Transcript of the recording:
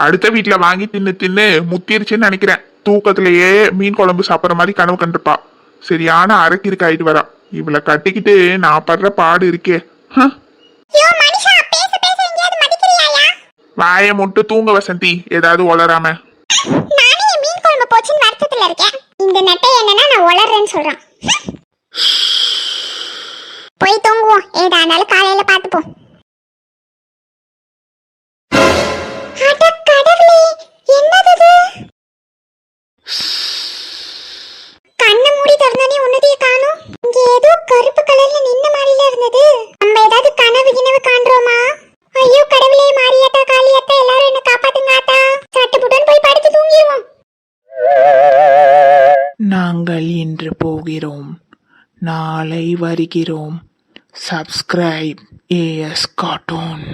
அடுத்த வீட்டுல வாங்கி தின்னு தின்னு முத்திருச்சுன்னு நினைக்கிறேன். தூக்கத்திலேயே மீன் குழம்பு சாப்பிட்ற மாதிரி கனவு கண்டிருப்பா. சரியான அரக்கிருக்கு ஆயிட்டு வரா. இவளை கட்டிக்கிட்டு நான் படுற பாடு இருக்கே. வாய முட்டு தூங்க வசந்தி, ஏதாவது உளராம. மீன் குழம்பு போச்சுன்னு வருத்தத்துல இருக்கேன். இந்த நெட்டை என்னன்னா நான் உளறேன்னு சொல்றான். போய் தூங்குவோம், ஏதானாலும் காலையில பாத்துப்போம். கண்ணை மூடி திறந்தானே உன்னதையே காணோம். இங்க ஏதோ கருப்பு கலர்ல நின்ன மாதிரில இருந்தது. நம்ம ஏதாவது கனவு காண்றோமா? ஐயோ கடவுளே, மாரியாத்தா காளியாத்தா எல்லாரும் என்ன காப்பாத்துங்க ஆத்தா. சட்டுப்புடன் போய் படுத்து தூங்கிடுவோம். நாங்கள் இன்று போகிறோம், நாளை வருகிறோம். Subscribe AS cartoon.